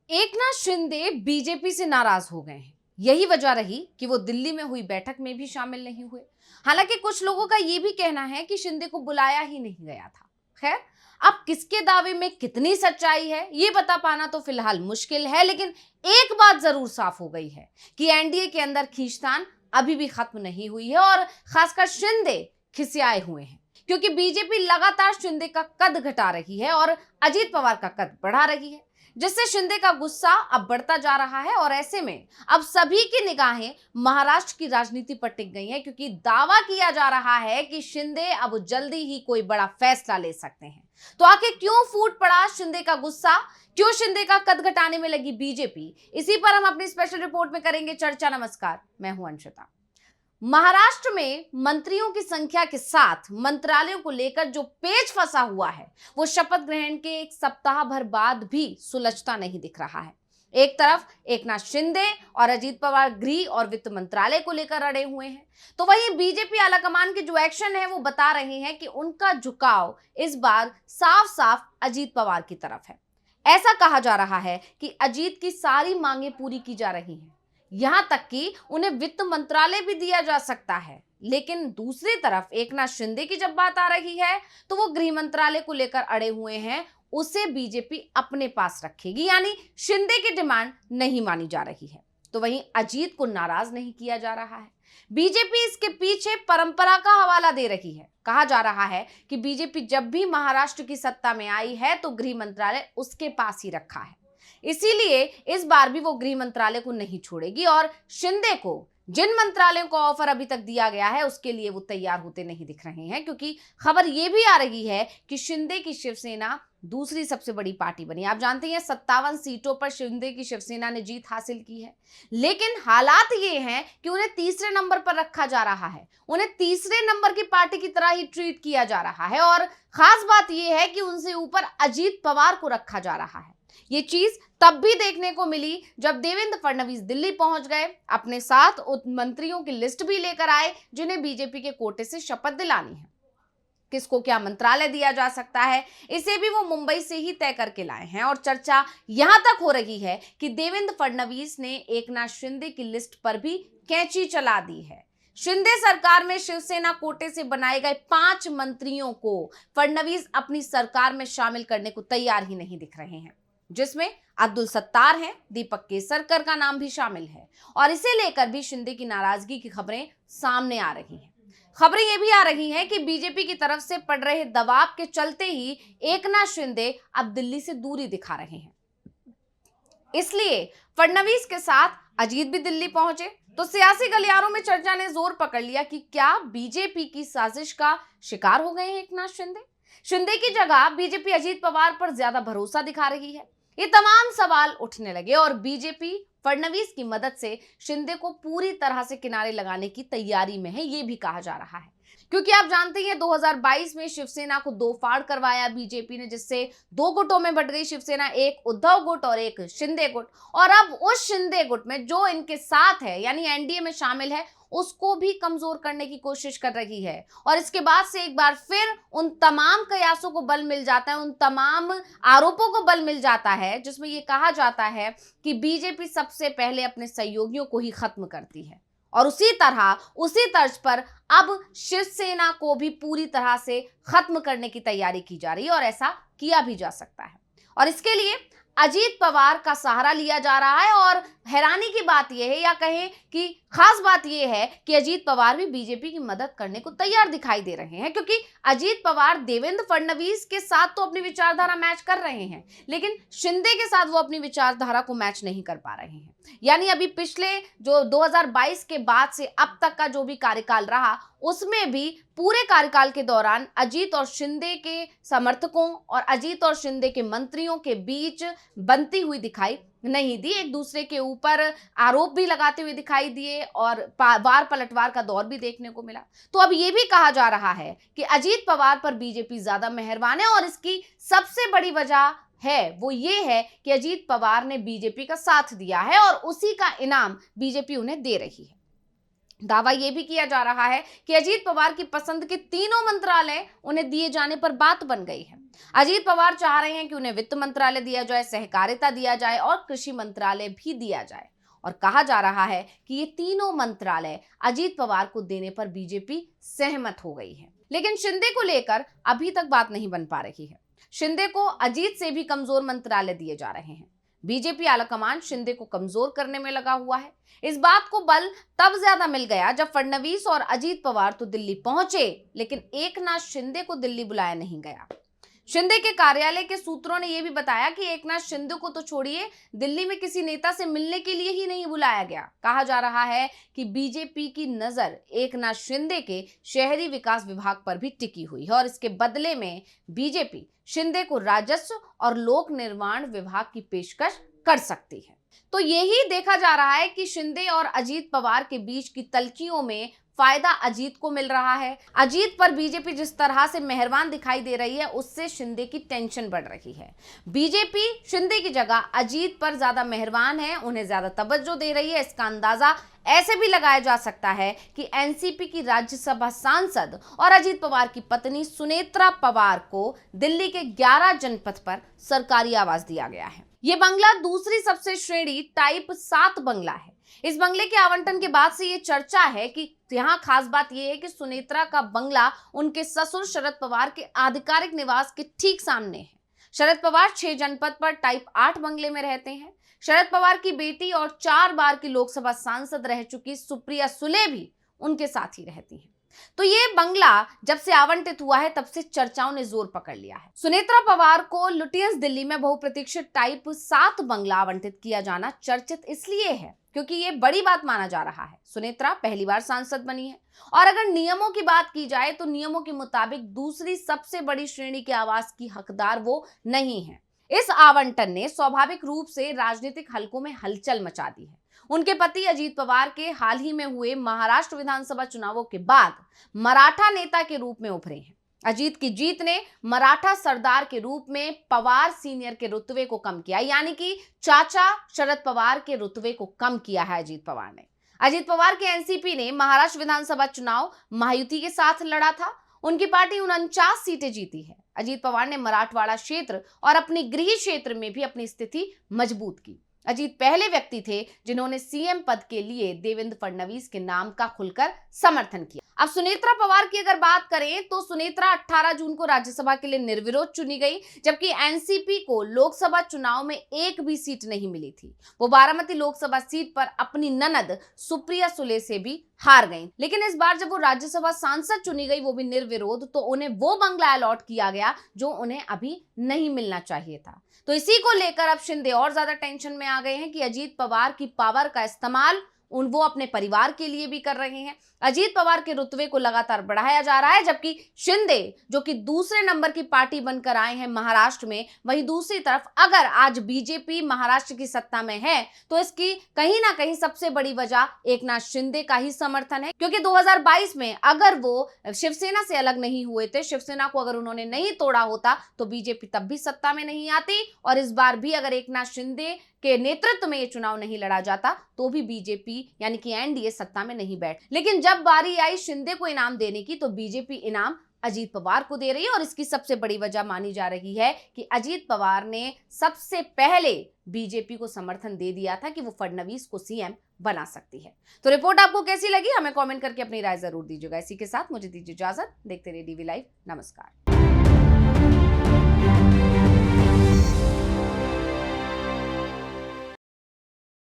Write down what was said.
Eknath Shinde BJP से नाराज हो गए हैं। यही वजह रही कि वो दिल्ली में हुई बैठक में भी शामिल नहीं हुए। हालांकि कुछ लोगों का ये भी कहना है कि शिंदे को बुलाया ही नहीं गया था। खैर, अब किसके दावे में कितनी सच्चाई है ये बता पाना तो फिलहाल मुश्किल है, लेकिन एक बात जरूर साफ हो गई है कि एनडीए के अंदर खींचतान अभी भी खत्म नहीं हुई है और खासकर शिंदे खिसियाए हुए हैं, क्योंकि बीजेपी लगातार शिंदे का कद घटा रही है और अजीत पवार का कद बढ़ा रही है, जिससे शिंदे का गुस्सा अब बढ़ता जा रहा है। और ऐसे में अब सभी की निगाहें महाराष्ट्र की राजनीति पर टिक गई हैं, क्योंकि दावा किया जा रहा है कि शिंदे अब जल्दी ही कोई बड़ा फैसला ले सकते हैं। तो आखिर क्यों फूट पड़ा शिंदे का गुस्सा, क्यों शिंदे का कद घटाने में लगी बीजेपी, इसी पर हम अपनी स्पेशल रिपोर्ट में करेंगे चर्चा। नमस्कार, मैं हूं अंशिता। महाराष्ट्र में मंत्रियों की संख्या के साथ मंत्रालयों को लेकर जो पेच फंसा हुआ है, वो शपथ ग्रहण के एक सप्ताह भर बाद भी सुलझता नहीं दिख रहा है। एक तरफ एकनाथ शिंदे और अजीत पवार गृह और वित्त मंत्रालय को लेकर अड़े हुए हैं, तो वहीं बीजेपी आलाकमान के जो एक्शन है वो बता रहे हैं कि उनका झुकाव इस बार साफ साफ अजीत पवार की तरफ है। ऐसा कहा जा रहा है कि अजीत की सारी मांगे पूरी की जा रही हैं, यहां तक कि उन्हें वित्त मंत्रालय भी दिया जा सकता है। लेकिन दूसरी तरफ एकनाथ शिंदे की जब बात आ रही है तो वो गृह मंत्रालय को लेकर अड़े हुए हैं, उसे बीजेपी अपने पास रखेगी, यानी शिंदे की डिमांड नहीं मानी जा रही है। तो वहीं अजीत को नाराज नहीं किया जा रहा है। बीजेपी इसके पीछे परंपरा का हवाला दे रही है। कहा जा रहा है कि बीजेपी जब भी महाराष्ट्र की सत्ता में आई है तो गृह मंत्रालय उसके पास ही रखा है, इसीलिए इस बार भी वो गृह मंत्रालय को नहीं छोड़ेगी और शिंदे को जिन मंत्रालयों को ऑफर अभी तक दिया गया है उसके लिए वो तैयार होते नहीं दिख रहे हैं, क्योंकि खबर ये भी आ रही है कि शिंदे की शिवसेना दूसरी सबसे बड़ी पार्टी बनी। आप जानते हैं 57 सीटों पर शिंदे की शिवसेना ने जीत हासिल की है, लेकिन हालात ये हैं कि उन्हें तीसरे नंबर पर रखा जा रहा है, उन्हें तीसरे नंबर की पार्टी की तरह ही ट्रीट किया जा रहा है। और खास बात यह है कि उनसे ऊपर अजीत पवार को रखा जा रहा है। ये चीज तब भी देखने को मिली जब देवेंद्र फडणवीस दिल्ली पहुंच गए, अपने साथ मंत्रियों की लिस्ट भी लेकर आए जिन्हें बीजेपी के कोटे से शपथ दिलानी है। किसको क्या मंत्रालय दिया जा सकता है, इसे भी वो मुंबई से ही तय करके लाए हैं। और चर्चा यहां तक हो रही है कि देवेंद्र फडणवीस ने एकनाथ शिंदे की लिस्ट पर भी कैंची चला दी है। शिंदे सरकार में शिवसेना कोटे से बनाए गए 5 मंत्रियों को फडणवीस अपनी सरकार में शामिल करने को तैयार ही नहीं दिख रहे हैं, जिसमें अब्दुल सत्तार हैं, दीपक केसरकर का नाम भी शामिल है। और इसे लेकर भी शिंदे की नाराजगी की खबरें सामने आ रही हैं। खबरें ये भी आ रही हैं कि बीजेपी की तरफ से पड़ रहे दबाव के चलते ही एकनाथ शिंदे अब दिल्ली से दूरी दिखा रहे हैं। इसलिए फडणवीस के साथ अजीत भी दिल्ली पहुंचे तो सियासी गलियारों में चर्चा ने जोर पकड़ लिया कि क्या बीजेपी की साजिश का शिकार हो गए हैं एकनाथ शिंदे। शिंदे की जगह बीजेपी अजीत पवार पर ज्यादा भरोसा दिखा रही है। ये तमाम सवाल उठने लगे और बीजेपी फडणवीस की मदद से शिंदे को पूरी तरह से किनारे लगाने की तैयारी में है, ये भी कहा जा रहा है। क्योंकि आप जानते हैं 2022 में शिवसेना को 2 फाड़ करवाया बीजेपी ने, जिससे 2 गुटों में बट गई शिवसेना, एक उद्धव गुट और एक शिंदे गुट। और अब उस शिंदे गुट में जो इनके साथ है यानी एनडीए में शामिल है उसको भी कमजोर करने की कोशिश कर रही है। और इसके बाद से एक बार फिर उन तमाम कयासों को बल मिल जाता है, उन तमाम आरोपों को बल मिल जाता है जिसमें यह कहा जाता है कि बीजेपी सबसे पहले अपने सहयोगियों को ही खत्म करती है। और उसी तरह उसी तर्ज पर अब शिवसेना को भी पूरी तरह से खत्म करने की तैयारी की जा रही है और ऐसा किया भी जा सकता है। और इसके लिए अजीत पवार का सहारा लिया जा रहा है। और हैरानी की बात यह है, या कहें कि खास बात यह है कि अजीत पवार भी बीजेपी की मदद करने को तैयार दिखाई दे रहे हैं, क्योंकि अजीत पवार देवेंद्र फडणवीस के साथ तो अपनी विचारधारा मैच कर रहे हैं, लेकिन शिंदे के साथ वो अपनी विचारधारा को मैच नहीं कर पा रहे हैं। यानी अभी पिछले जो 2022 के बाद से अब तक का जो भी कार्यकाल रहा उसमें भी पूरे कार्यकाल के दौरान अजीत और शिंदे के समर्थकों और अजीत और शिंदे के मंत्रियों के बीच बनती हुई दिखाई नहीं दी। एक दूसरे के ऊपर आरोप भी लगाते हुए दिखाई दिए और वार पलटवार का दौर भी देखने को मिला। तो अब यह भी कहा जा रहा है कि अजीत पवार पर बीजेपी ज्यादा मेहरबान है और इसकी सबसे बड़ी वजह है वो ये है कि अजीत पवार ने बीजेपी का साथ दिया है और उसी का इनाम बीजेपी उन्हें दे रही है। दावा यह भी किया जा रहा है कि अजीत पवार की पसंद के तीनों मंत्रालय उन्हें दिए जाने पर बात बन गई है। अजीत पवार चाह रहे हैं कि उन्हें वित्त मंत्रालय दिया जाए, सहकारिता दिया जाए और कृषि मंत्रालय भी दिया जाए। और कहा जा रहा है कि ये तीनों मंत्रालय अजीत पवार को देने पर बीजेपी सहमत हो गई है। लेकिन शिंदे को लेकर अभी तक बात नहीं बन पा रही है। शिंदे को अजीत से भी कमजोर मंत्रालय दिए जा रहे हैं। बीजेपी आलाकमान शिंदे को कमजोर करने में लगा हुआ है। इस बात को बल तब ज्यादा मिल गया जब फडणवीस और अजीत पवार तो दिल्ली पहुंचे, लेकिन एकनाथ शिंदे को दिल्ली बुलाया नहीं गया। शिंदे के कार्यालय के सूत्रों ने यह भी बताया कि एकनाथ शिंदे को तो छोड़िए, दिल्ली में किसी नेता से मिलने के लिए ही नहीं बुलाया गया। कहा जा रहा है कि बीजेपी की नजर एकनाथ शिंदे के शहरी विकास विभाग पर भी टिकी हुई है और इसके बदले में बीजेपी शिंदे को राजस्व और लोक निर्माण विभाग की पेशकश कर सकती है। तो यही देखा जा रहा है कि शिंदे और अजीत पवार के बीच की तल्खियों में फायदा अजीत को मिल रहा है। अजीत पर बीजेपी जिस तरह से मेहरबान दिखाई दे रही है, उससे शिंदे की टेंशन बढ़ रही है। बीजेपी शिंदे की जगह अजीत पर ज्यादा मेहरबान है, उन्हें ज्यादा तवज्जो दे रही है। इसका अंदाजा ऐसे भी लगाया जा सकता है कि एनसीपी की राज्यसभा सांसद और अजीत पवार की पत्नी सुनेत्रा पवार को दिल्ली के 11 जनपद पर सरकारी आवास दिया गया है। ये बंगला दूसरी सबसे श्रेणी टाइप 7 बंगला है। इस बंगले के आवंटन के बाद से ये चर्चा है कि यहाँ खास बात यह है कि सुनेत्रा का बंगला उनके ससुर शरद पवार के आधिकारिक निवास के ठीक सामने है। शरद पवार 6 जनपद पर टाइप 8 बंगले में रहते हैं। शरद पवार की बेटी और 4 बार की लोकसभा सांसद रह चुकी सुप्रिया सुले भी उनके साथ ही रहती हैं। तो ये बंगला जब से आवंटित हुआ है तब से चर्चाओं ने जोर पकड़ लिया है। सुनेत्रा पवार को लुटियंस दिल्ली में बहुप्रतीक्षित टाइप 7 बंगला आवंटित किया जाना चर्चित इसलिए है क्योंकि ये बड़ी बात माना जा रहा है। सुनेत्रा पहली बार सांसद बनी है और अगर नियमों की बात की जाए तो नियमों के मुताबिक दूसरी सबसे बड़ी श्रेणी के आवास की हकदार वो नहीं है। इस आवंटन ने स्वाभाविक रूप से राजनीतिक हलकों में हलचल मचा दी है। उनके पति अजीत पवार के हाल ही में हुए महाराष्ट्र विधानसभा चुनावों के बाद मराठा नेता के रूप में उभरे हैं। अजीत की जीत ने मराठा सरदार के रूप में पवार सीनियर के रुतबे को कम किया, यानी कि चाचा शरद पवार के रुतबे को कम किया है अजीत पवार ने। अजीत पवार के एनसीपी ने महाराष्ट्र विधानसभा चुनाव महायुति के साथ लड़ा था। उनकी पार्टी 49 सीटें जीती है। अजीत पवार ने मराठवाड़ा क्षेत्र और अपने गृह क्षेत्र में भी अपनी स्थिति मजबूत की। अजीत पहले व्यक्ति थे जिन्होंने सीएम पद के लिए देवेंद्र फडणवीस के नाम का खुलकर समर्थन किया। अब सुनेत्रा पवार की अगर बात करें तो सुनेत्रा 18 जून को राज्यसभा के लिए निर्विरोध चुनी गई, जबकि एनसीपी को लोकसभा चुनाव में एक भी सीट नहीं मिली थी। वो बारामती लोकसभा सीट पर अपनी ननद सुप्रिया सुले से भी हार गई। लेकिन इस बार जब वो राज्यसभा सांसद चुनी गई, वो भी निर्विरोध, तो उन्हें वो बंगला अलॉट किया गया जो उन्हें अभी नहीं मिलना चाहिए था। तो इसी को लेकर अब शिंदे और ज्यादा टेंशन में आ गए हैं कि अजीत पवार की पावर का इस्तेमाल वो अपने परिवार के लिए भी कर रहे हैं। अजीत पवार के रुतबे को लगातार बढ़ाया जा रहा है, जबकि शिंदे जो कि दूसरे नंबर की पार्टी बनकर आए हैं महाराष्ट्र में, वहीं दूसरी तरफ अगर आज बीजेपी महाराष्ट्र की सत्ता में है तो इसकी कहीं ना कहीं सबसे बड़ी वजह एकनाथ शिंदे का ही समर्थन है। क्योंकि 2022 में अगर वो शिवसेना से अलग नहीं हुए थे, शिवसेना को अगर उन्होंने नहीं तोड़ा होता तो बीजेपी तब भी सत्ता में नहीं आती, और इस बार भी अगर एकनाथ शिंदे के नेतृत्व में ये चुनाव नहीं लड़ा जाता तो भी बीजेपी यानी कि एनडीए सत्ता में नहीं बैठ। लेकिन जब बारी आई शिंदे को इनाम देने की तो बीजेपी इनाम अजीत पवार को दे रही है, और इसकी सबसे बड़ी वजह मानी जा रही है कि अजीत पवार ने सबसे पहले बीजेपी को समर्थन दे दिया था कि वो फडणवीस को सीएम बना सकती है। तो रिपोर्ट आपको कैसी लगी हमें कमेंट करके अपनी राय जरूर दीजिएगा। इसी के साथ मुझे दीजिए इजाजत। देखते रहिए डीवी लाइव। नमस्कार।